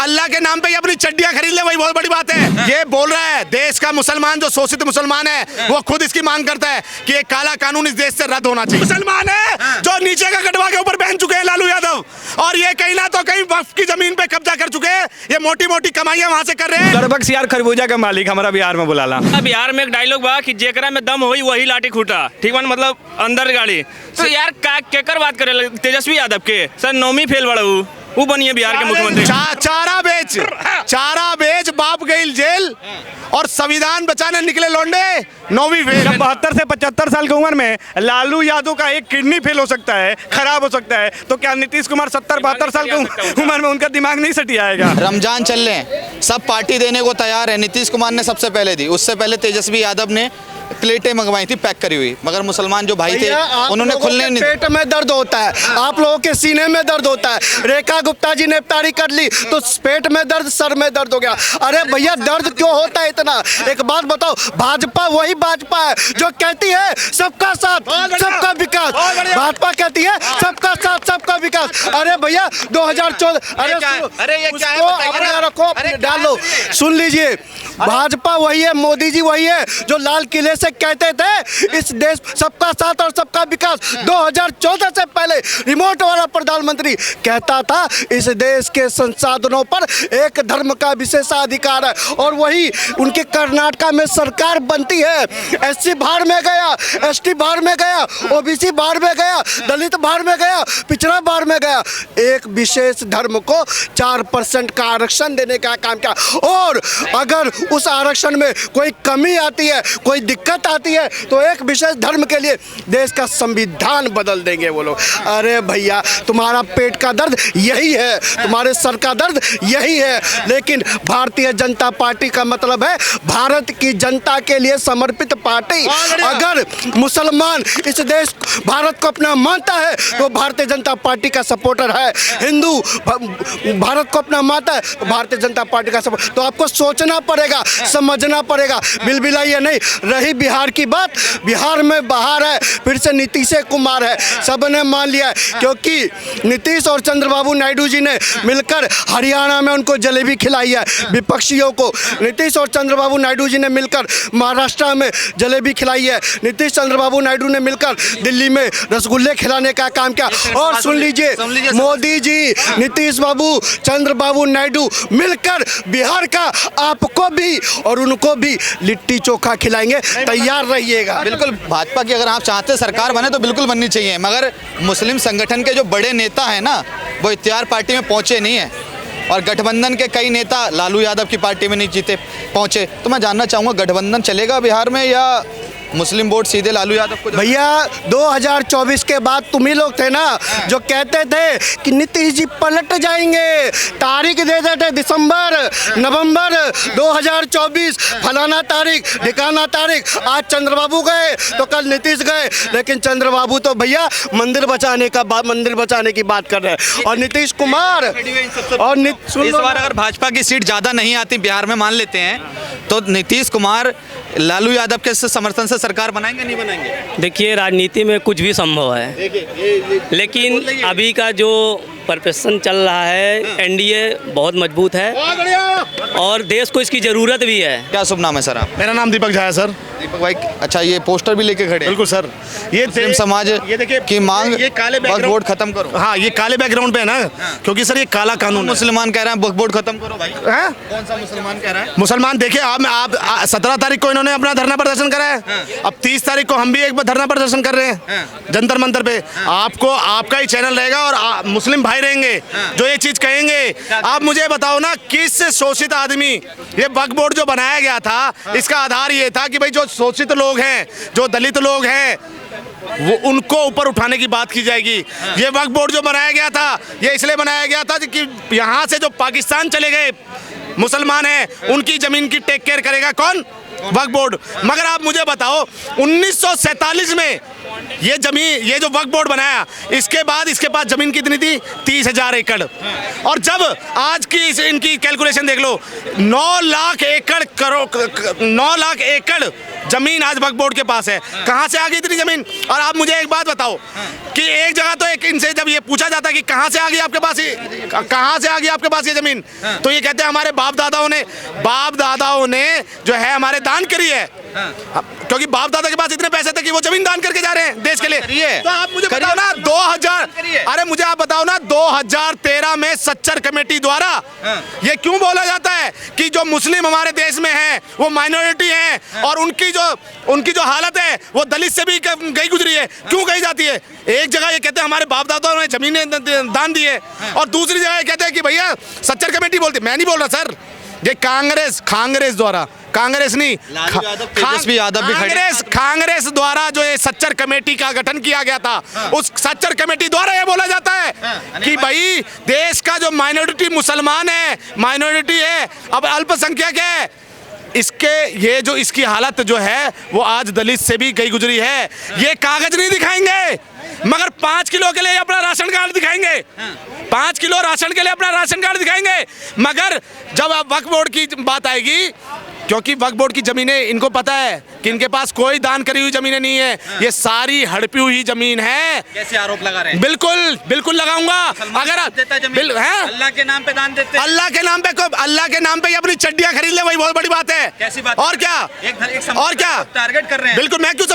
अल्लाह के नाम पे ये अपनी चड्डियां खरीद ले, वही बहुत बड़ी बात है। ये बोल रहा है देश का मुसलमान जो शोषित मुसलमान है वो खुद इसकी मांग करता है कि एक काला कानून इस देश से रद्द होना चाहिए। मुसलमान है जो नीचे का कटवा के ऊपर पहन चुके हैं लालू यादव, और ये कहीं ना तो कहीं वक्फ की जमीन पे कब्जा कर चुके हैं। ये मोटी मोटी कमाइयां वहां से कर रहे हैं। गरबक्स यार खरबूजा का मालिक हमारा बिहार में बुलाला। बिहार में एक डायलॉग बा कि जेकरा में दम होई वही लाठी खूटा, ठीक बा, मतलब अंदर गाड़ी। तो यार केकर बात करे, तेजस्वी यादव के सर नौमी फेल बड़ा वो बनिए बिहार के मुख्यमंत्री। चारा बेच बाप गई जेल और संविधान बचाने निकले लौंडे, नौवीं फेल। 72 से 75 साल की उम्र में लालू यादव का एक किडनी फेल हो सकता है, खराब हो सकता है, तो क्या नीतीश कुमार 70-72 साल की उम्र में उनका दिमाग नहीं सटियाएगा? रमजान चल रहे हैं, सब पार्टी देने को तैयार है। नीतीश कुमार ने सबसे पहले दी, उससे पहले तेजस्वी यादव ने प्लेटें मंगवाई थी पैक करी हुई, मगर मुसलमान जो भाई थे उन्होंने खुलने नहीं। पेट में दर्द होता है, आप लोगों के सीने में दर्द होता है। रेखा गुप्ता जी ने इफ्तारी कर ली तो पेट में दर्द, सर में दर्द हो गया। अरे भैया दर्द क्यों होता है इतना? एक बात बताओ, भाजपा वही भाजपा है जो कहती है सबका साथ सबका विकास। भाजपा कहती है सबका साथ सबका विकास। अरे भैया 2014, अरे ये क्या है रखो, डालो, सुन लीजिए, भाजपा वही है, मोदी जी वही है जो लाल किले से कहते थे इस देश सबका साथ और सबका विकास। 2014 से पहले रिमोट वाला प्रधानमंत्री कहता था इस देश के संसाधनों पर एक धर्म का विशेषाधिकार है, और वही उनके कर्नाटका में सरकार बनती है। एससी बाहर में गया, एसटी बाहर में गया, ओबीसी बाहर में गया, दलित बाहर में गया, पिछड़ा बाहर में गया। एक विशेष धर्म को 4% का आरक्षण देने का काम किया, और अगर उस आरक्षण में कोई कमी आती है, कोई दिक्कत आती है, तो एक विशेष धर्म के लिए देश का संविधान बदल देंगे वो लोग। अरे भैया तुम्हारा पेट का दर्द यही है, तुम्हारे सर का दर्द यही है, लेकिन भारतीय जनता पार्टी का मतलब है भारत की जनता के लिए समर्पित पार्टी। अगर मुसलमान इस देश भारत को अपना मानता है तो भारतीय जनता पार्टी का सपोर्टर है। हिंदू भारत को अपना मानता है तो भारतीय जनता पार्टी का सपोर्ट। तो आपको सोचना पड़ेगा, समझना पड़ेगा, बिलबिलाइए नहीं। रही बिहार की बात, बिहार में बाहर है, फिर से नीतीश कुमार है, सबने मान लिया है, क्योंकि नीतीश और चंद्रबाबू नायडू जी ने मिलकर हरियाणा में उनको जलेबी खिलाई है विपक्षियों को। नीतीश और चंद्रबाबू नायडू जी ने मिलकर महाराष्ट्र में जलेबी खिलाई है। नीतीश चंद्रबाबू नायडू ने मिलकर दिल्ली में रसगुल्ले खिलाने का काम किया। और सुन लीजिए, मोदी जी, नीतीश बाबू, चंद्रबाबू नायडू मिलकर बिहार का आपको भी और उनको भी लिट्टी चोखा खिलाएंगे, तैयार रहिएगा। बिल्कुल, भाजपा की अगर आप चाहते सरकार बने तो बिल्कुल बननी चाहिए, मगर मुस्लिम संगठन के जो बड़े नेता हैं ना, वो इख्तियार पार्टी में पहुंचे नहीं है, और गठबंधन के कई नेता लालू यादव की पार्टी में नहीं जीते पहुंचे। तो मैं जानना चाहूँगा गठबंधन चलेगा बिहार में या मुस्लिम वोट सीधे लालू यादव को? भैया 2024 के बाद तुम ही लोग थे ना जो कहते थे कि नीतीश जी पलट जाएंगे, तारीख दे देते दिसंबर, नवंबर 2024, फलाना तारीख, ठिकाना तारीख। आज चंद्रबाबू गए तो कल नीतीश गए, लेकिन चंद्रबाबू तो भैया मंदिर बचाने की बात कर रहे हैं, और नीतीश कुमार और इस बार अगर भाजपा की सीट ज़्यादा नहीं आती बिहार में, मान लेते हैं, तो नीतीश कुमार लालू यादव के समर्थन से सरकार बनाएंगे नहीं बनाएंगे? देखिए, राजनीति में कुछ भी संभव है, लेकिन अभी का जो परसेप्शन चल रहा है, एनडीए बहुत मजबूत है और देश को इसकी ज़रूरत भी है। क्या शुभ नाम है सर आप? मेरा नाम दीपक झा है सर। दीपक भाई, अच्छा ये पोस्टर भी लेके खड़े? बिल्कुल सर, ये मुस्लिम समाज ये देखिए की मांग, ये काले वक्फ बोर्ड खत्म करो। हाँ, ये काले बैकग्राउंड पे है ना, क्योंकि सर ये काला कानून है। मुसलमान कह रहे हैं वक्फ बोर्ड खत्म करो भाई। कौन सा मुसलमान कह रहा है? मुसलमान देखिए, आप 17 तारीख को इन्होंने अपना धरना प्रदर्शन करा है, अब 30 तारीख को हम भी एक धरना प्रदर्शन कर रहे हैं जंतर मंतर पे। आपको आपका ही चैनल रहेगा और मुस्लिम भाई रहेंगे जो ये चीज कहेंगे। आप मुझे बताओ ना, किस शोषित आदमी, ये वक्फ बोर्ड जो बनाया गया था इसका आधार ये था कि भाई जो शोषित लोग हैं, जो दलित लोग हैं, वो उनको ऊपर उठाने की बात की जाएगी। ये वक्फ बोर्ड जो बनाया गया था, ये इसलिए बनाया गया था कि यहाँ से जो पाकिस्तान चले गए मुसलमान हैं, उनकी जमीन की टेक केयर करेगा कौन? वक्फ बोर्ड। मगर आप मुझे बताओ, 1947 में ये जमीन, ये जो वक्फ बोर्ड बनाया, इसके बाद इसके पास जमीन कितनी थी? 30,000 एकड़। और जब आज की इनकी कैलकुलेशन देख लो, 9 लाख एकड़ जमीन आज वक्फ बोर्ड के पास है। कहाँ से आ गई इतनी जमीन? और आप मुझे एक बात बताओ, कि एक जगह तो एक इनसे जब ये पूछा जाता है कि कहाँ से आ गई आपके पास ये, कहाँ से आ गई आपके पास ये जमीन, तो ये कहते हैं हमारे बाप दादाओं ने जो है हमारे दान करी है। क्योंकि बाप दादा के पास इतने पैसे थे कि वो जमीन दान करके जा रहे हैं देश के लिए। तो आप मुझे बताओ ना 2000 मुझे आप बताओ ना 2013 में सच्चर कमेटी द्वारा ये क्यों बोला जाता है कि जो मुस्लिम हमारे देश में हैं वो माइनॉरिटी हैं और उनकी जो हालत है वो दलित से भी गई गुजरी है, क्यों गई जाती है? एक जगह ये कहते हैं हमारे बाप दादाओं ने जमीनें दान दी है और दूसरी जगह ये कहते हैं कि भैया सच्चर कमेटी बोलती। मैं नहीं बोल रहा सर, ये कांग्रेस द्वारा, कांग्रेस नहीं, तेजस्वी यादव भी खड़े। कांग्रेस द्वारा जो ये सच्चर कमेटी का गठन किया गया था, उस सच्चर कमेटी द्वारा ये बोला जाता है कि भाई देश का जो माइनॉरिटी मुसलमान है, माइनॉरिटी है, अब अल्पसंख्यक है, इसकी हालत जो है वो आज दलित से भी गई गुजरी है। ये कागज नहीं दिखाएंगे मगर 5 किलो के लिए अपना राशन कार्ड दिखाएंगे, 5 किलो राशन के लिए अपना राशन कार्ड दिखाएंगे। मगर जब अब वक्फ बोर्ड की बात आएगी, क्योंकि वक्फ बोर्ड की जमीनें इनको पता है कि इनके पास कोई दान करी हुई जमीनें नहीं है, ये सारी हड़पी हुई जमीन है। कैसे आरोप लगा रहे हैं? बिल्कुल लगाऊंगा। अगर अल्लाह के नाम पे दान देते हैं, अल्लाह के नाम पे अपनी चड्डियां खरीद ले, वही बहुत बड़ी बात है। कैसी बात? और क्या और क्या टारगेट कर रहे हैं? बिल्कुल, मैं क्यों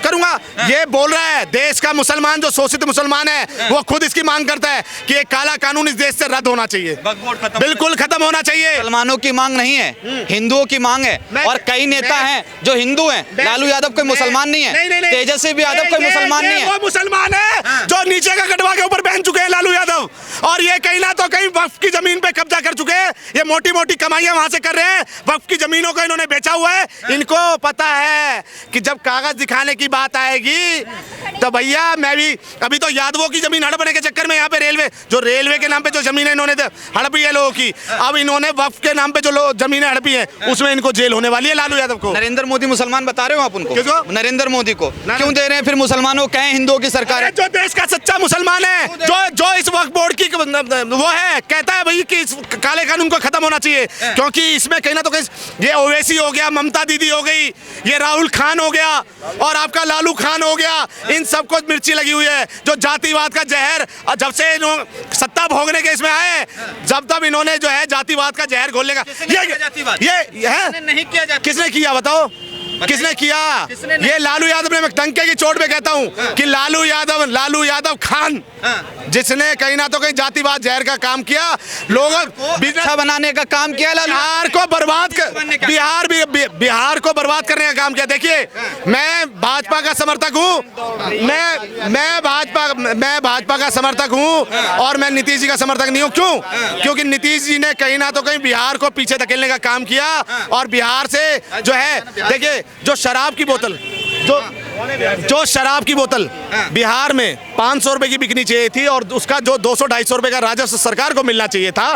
करूंगा? ये बोल रहा है देश का मुसलमान जो शोषित मुसलमान है वो खुद इसकी मांग करता है कि एक काला कानून इस देश से रद्द होना चाहिए, बिल्कुल खत्म होना चाहिए। मुसलमानों की मांग नहीं है, हिंदुओं की मांग है। और कई नेता हैं जो हिंदू हैं। लालू यादव कोई मुसलमान नहीं है, तेजस्वी यादव कोई मुसलमान नहीं है। वो मुसलमान है जो नीचे का गढ़वा के ऊपर पहन चुके हैं लालू यादव, और ये कहीं ना तो कहीं वक्फ की जमीन पे कब्जा कर चुके हैं। ये मोटी मोटी कमाइयां वहां से कर रहे हैं, वक्फ की जमीनों को इन्होंने बेचा हुआ है। इनको पता है कि जब कागज दिखाने की बात आएगी तो भैया मैं भी, अभी तो यादवों की जमीन हड़पने के चक्कर में यहाँ पे रेलवे के नाम पे जो जमीन है इन्होंने हड़पी है लोगों की, अब इन्होंने वक्फ के नाम पे जो जमीनें हड़पी है उसमें इनको जेल होने वाली है लालू यादव को। नरेंद्र मोदी मुसलमान बता रहे हो आप उनको? किसको? नरेंद्र मोदी को क्यों दे रहे हैं फिर? मुसलमानों को कहें हिंदुओं की सरकार है। जो देश का सच्चा मुसलमान है, जो इस वक्फ बोर्ड की वो है, कहता है भाई कि इस काले कानून को खत्म होना चाहिए, क्योंकि इसमें कहीं ना तो कहीं ये ओवैसी हो गया, ममता दीदी हो गई, ये राहुल खान हो गया और आपका लालू खान हो गया, इन सबको मिर्ची लगी हुई है। जो जातिवाद का जहर जब से सत्ता भोगने के इसमें आए, जब तब इन्होंने जो है जातिवाद का जहर घोलने का ये है नहीं किया जाता। किसने किया बताओ? किसने किया? ये लालू यादव ने, मैं टंके की चोट पे कहता हूँ कि लालू यादव खान जिसने कहीं ना तो कहीं जातिवाद जहर का काम किया, लोगों को अच्छा बनाने का काम किया, बिहार को बर्बाद बिहार को बर्बाद करने का काम किया। देखिए मैं भाजपा का समर्थक हूँ, मैं भाजपा का समर्थक हूँ और मैं नीतीश जी का समर्थक नहीं हूँ। क्यों? क्योंकि नीतीश जी ने कहीं ना तो कहीं बिहार को पीछे धकेलने का काम किया और बिहार से जो है, देखिए जो शराब की बोतल बिहार में 500 रुपए की बिकनी चाहिए थी और उसका जो 200-250 रुपए का राजस्व सरकार को मिलना चाहिए था,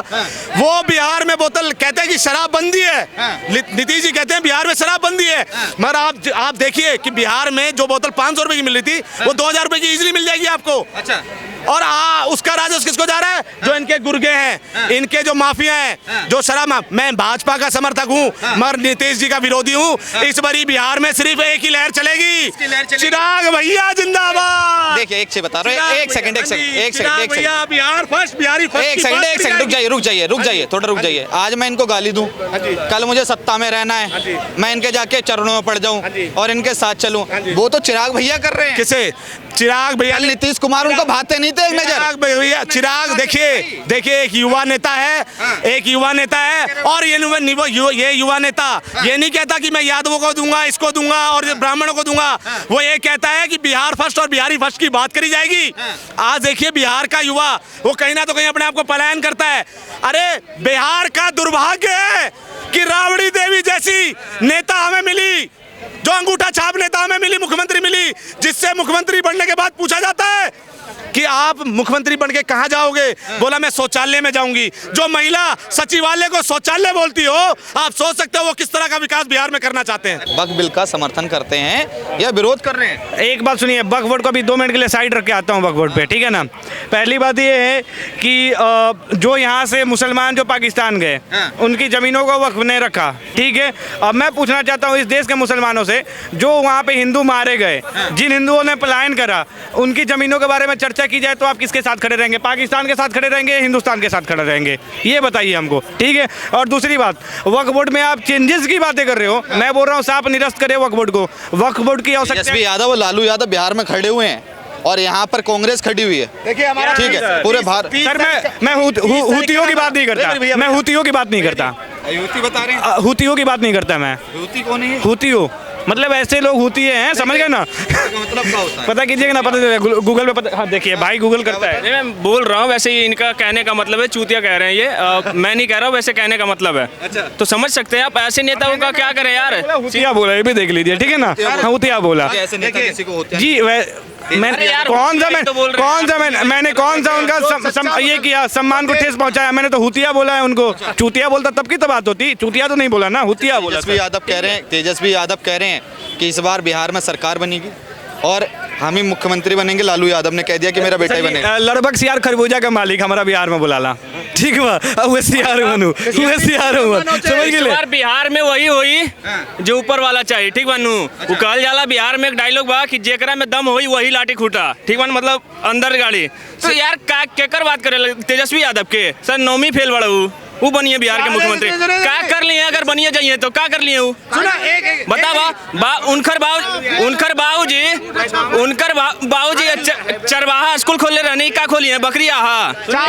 वो बिहार में बोतल कहते हैं कि शराब बंदी है। नीतीश जी कहते हैं बिहार में शराब बंदी है, मगर आप देखिए कि बिहार में जो बोतल 500 रुपए की मिल रही थी वो 2000 रुपए की इजीली मिल जाएगी आपको। अच्छा। और उसका राजस्व किसको जा रहा है? जो इनके गुर्गे हैं, इनके जो माफिया हैं, जो शराब। मैं भाजपा का समर्थक हूँ मगर नीतीश जी का विरोधी हूँ। इस बारी बिहार में सिर्फ एक ही लहर चलेगी, चिराग भैया जिंदाबाद। देखिए एक से बता रहे हैं, एक second Bihar first, Bihari first. एक सेकंड रुक जाइए थोड़ा रुक जाइए। आज मैं इनको गाली दूं, कल मुझे सत्ता में रहना है, मैं इनके जाके चरणों में पड़ जाऊं और इनके साथ चलूं, वो तो चिराग भैया कर रहे हैं। किसे? चिराग भैया। नीतीश कुमार उनको भाते नहीं थे एक नजर। चिराग भैया, चिराग देखिए एक युवा नेता है और ये युवा नेता ये नहीं कहता कि मैं यादवों को दूंगा, इसको दूंगा और ब्राह्मणों को दूंगा। वो ये कहता है कि बिहार फर्स्ट और बिहारी फर्स्ट की बात करी जाएगी। आज देखिए बिहार का युवा वो कहीं ना तो कहीं अपने आप को पलायन करता है। अरे बिहार का दुर्भाग्य है कि राबड़ी देवी जैसी नेता हमें मिली, जो अंगूठा छाप नेता हमें मिली, मुख्यमंत्री मिली, जिससे मुख्यमंत्री बनने के बाद पूछा जाता है कि आप मुख्यमंत्री बन के कहां जाओगे? बोला मैं शौचालय में जाऊंगी। जो महिला सचिवालय को शौचालय बोलती हो, आप सोच सकते हो वो किस तरह का विकास बिहार में करना चाहते हैं। वक्फ बिल का समर्थन करते हैं या विरोध कर रहे हैं? एक बात सुनिए, वक्फ बोर्ड को अभी 2 मिनट के लिए साइड रख के आता हूँ वक्फ बोर्ड पे, ठीक है ना। पहली बात ये है कि जो यहाँ से मुसलमान जो पाकिस्तान गए उनकी ज़मीनों को वक्फ ने रखा, ठीक है। अब मैं पूछना चाहता हूँ इस देश के मुसलमानों से, जो वहाँ पे हिंदू मारे गए, जिन हिंदुओं ने पलायन करा, उनकी ज़मीनों के बारे में चर्चा की जाए तो आप किसके साथ खड़े रहेंगे? पाकिस्तान के साथ खड़े रहेंगे, हिंदुस्तान के साथ खड़े रहेंगे? ये बताइए हमको, ठीक है। और दूसरी बात, वक्फ बोर्ड में आप चेंजेस की बातें कर रहे हो, मैं बोल रहा हूँ साफ निरस्त करें वक्फ बोर्ड को। वक्फ बोर्ड की आवश्यकता तेजस्वी यादव और लालू यादव बिहार में खड़े हुए हैं और यहाँ पर कांग्रेस खड़ी हुई है। देखिए हमारा ठीक है, पूरे भारत। सर मैं हूतियों की बात नहीं करता, मैं हूतियों की बात नहीं करता, यूती बता रहे हैं, हूतियों की बात नहीं करता मैं। यूती कौन है? हूतियों मतलब ऐसे लोग हूती हैं, समझ गए ना? मतलब क्या होता है? पता कीजिएगा ना, पता चलेगा गूगल पे पता। हाँ देखिए भाई गूगल करता है। नहीं, मैं बोल रहा हूँ वैसे ही इनका कहने का मतलब है चूतिया कह रहे हैं ये, मैं नहीं कह रहा हूँ, वैसे कहने का मतलब है। अच्छा। तो समझ सकते हैं आप, ऐसे नेताओं का क्या करें यार। हूतिया बोला, ये भी देख लीजिए, ठीक है ना? हूतिया बोला ऐसे नेता किसी को होते हैं? जी। मैं अरे यार, कौन सा तो बोल रहे हैं। मैंने कौन सा उनका ये किया, सम्मान को ठेस पहुंचाया? मैंने तो हुतिया बोला है उनको। चूतिया बोलता तब की तो बात होती, चूतिया तो नहीं बोला ना, हुतिया बोला। तेजस्वी यादव कह रहे हैं कि इस बार बिहार में सरकार बनेगी और हम ही मुख्यमंत्री बनेंगे। लालू यादव ने कह दिया कि मेरा बेटा ही बनेगा। लगभग सियार खरबूजा का मालिक हमारा बिहार में बुला ला, ठीक बा? अब वो सियार बनू, वो सियार हूँ, समझ इस गए? बार बिहार में वही हुई जो ऊपर वाला चाहिए, ठीक बनू। वो कहल जाला बिहार में एक डायलॉग बा कि जेकरा में दम होई वही लाठी खूटा, ठीक बन, मतलब अंदर गाड़ी। तो यार का केकर बात करे तेजस्वी यादव के? सर नौवीं फेल बड़ा वो बनिए बिहार के मुख्यमंत्री, क्या कर लिए? अगर बनिए जाइए तो क्या कर लिए? वो बता उनकर बाबूजी चरवाहा स्कूल खोले रहने, क्या खोली है? बकरिया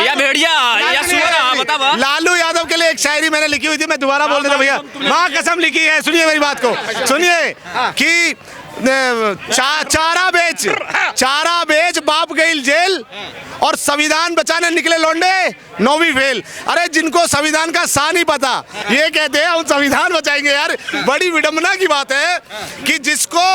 या भेड़िया या सुअर? बता लालू यादव के लिए एक शायरी मैंने लिखी हुई थी, मैं दोबारा बोल देता भैया, माँ कसम लिखी है, सुनिए मेरी बात को, सुनिए कि चारा बेच बाप गई जेल और संविधान बचाने निकले लौंडे नौवीं फेल। अरे जिनको संविधान का सा नहीं पता ये कहते हैं हम संविधान बचाएंगे। यार बड़ी विडंबना की बात है कि जिसको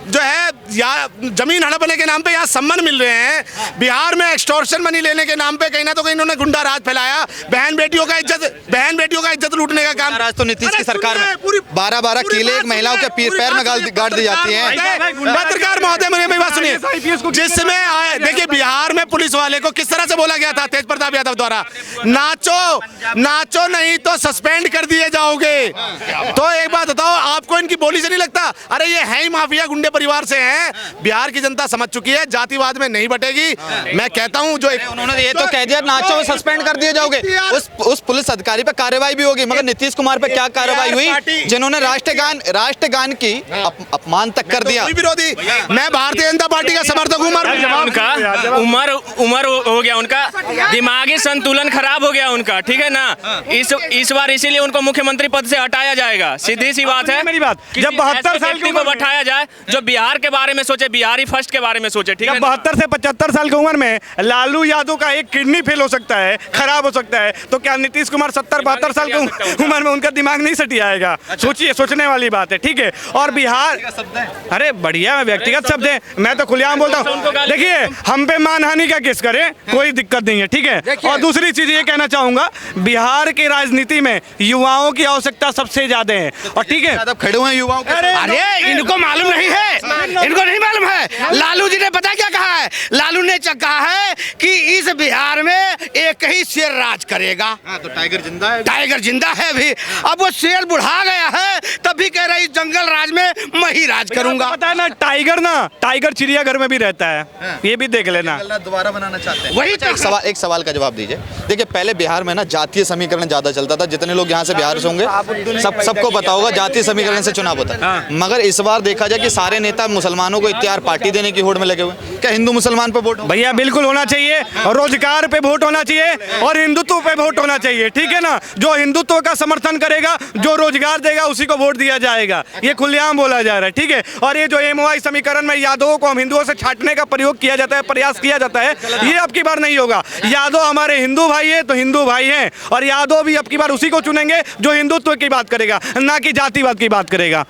जो है या जमीन हड़पने के नाम पे यहाँ सम्मान मिल रहे हैं, बिहार में एक्सटॉर्शन मनी लेने के नाम पे कहीं ना तो कहीं इन्होंने गुंडा राज फैलाया, बहन बेटियों का इज्जत लूटने का काम। आज तो नीतीश की सरकार में 12-12 किले एक महिलाओं के पैर में गाड़ दी जाती है। पत्रकार महोदय मेरी बात सुनिए, जिसमें देखिए बिहार में पुलिस वाले को किस तरह से बोला गया था तेज प्रताप यादव द्वारा, नाचो नहीं तो सस्पेंड कर दिए जाओगे। तो एक बात बताओ, आपको इनकी बोली से नहीं लगता? अरे ये है ही माफिया गुंडे परिवार से हैं। बिहार की जनता समझ चुकी है, जातिवाद में नहीं बटेगी। मैं कहता हूँ जो उन्होंने ये तो कह दिया नाचो सस्पेंड कर दिए जाओगे, उस पुलिस अधिकारी पे कार्रवाई भी होगी। मगर नीतीश कुमार पे क्या कार्रवाई हुई जिन्होंने राष्ट्रगान की अपमान तक कर दिया? विरोधी, मैं भारतीय जनता पार्टी का समर्थक हूँ। उनका उम्र हो गया, उनका दिमागी संतुलन खराब हो गया उनका, ठीक है ना? इस बार इसीलिए उनको मुख्यमंत्री पद से हटाया जाएगा, सीधी सी बात है। मेरी बात, जब 72 साल को बैठाया जाए जो बिहार के बारे में सोचे, बिहारी फर्स्ट के बारे में सोचे, ठीक है? 72 से 75 साल की उम्र में लालू यादव का एक किडनी फेल हो सकता है, खराब हो सकता है, तो क्या नीतीश कुमार 70-72 साल की उम्र में उनका दिमाग नहीं सटियाएगा? सोचिए, सोचने वाली बात है, ठीक है? और बिहार, अरे बढ़िया व्यक्तिगत शब्द है, मैं तो खुलेआम बोलता हूँ। देखिए हम पे मानहानि का केस करें, कोई दिक्कत नहीं है, ठीक है? और दूसरी चीज ये कहना चाहूंगा, बिहार की राजनीति में युवाओं की आवश्यकता सबसे ज्यादा है, और ठीक है खड़े हुए युवाओं के। अरे इनको मालूम नहीं है, इनको नहीं मालूम है। लालू जी ने पता क्या कहा है? लालू ने कहा है कि इस बिहार में एक ही शेर राज करेगा। तो टाइगर जिंदा है, टाइगर जिंदा है भी। अब वो शेर बुढ़ा गया है, तब भी कह रहा है इस जंगल राज में मैं ही राज करूंगा। पता है ना, टाइगर चिड़ियाघर में भी रहता है, ये भी देख लेना। दोबारा बनाना चाहते हैं। वही एक सवाल का जवाब दीजिए। देखिए पहले बिहार में ना जातीय समीकरण ज्यादा चलता था, जितने लोग यहाँ से बिहार से होंगे सबको पता होगा जातीय समीकरण से चुनाव होता है। मगर इस बार देखा जाए कि सारे नेता मुसलमानों को इख्तियार पार्टी देने की होड़ में लगे हुए। क्या हिंदू मुसलमान पे वोट? भैया बिल्कुल होना चाहिए, रोजगार पे वोट होना चाहिए और हिंदुत्व पे वोट होना चाहिए, ठीक है ना? जो हिंदुत्व का समर्थन करेगा, जो रोजगार देगा, उसी को वोट दिया जाएगा, ये खुलेआम बोला जा रहा है, ठीक है? और ये जो एमओआई समीकरण में यादवों को हम हिंदुओं से छांटने का प्रयोग किया जाता है, प्रयास किया जाता है, ये अब की बार नहीं होगा। यादव हमारे हिंदू भाई है तो हिंदू भाई हैं, और यादव भी अब की बार उसी को चुनेंगे जो हिंदुत्व की बात करेगा, ना कि जातिवाद की बात करेगा।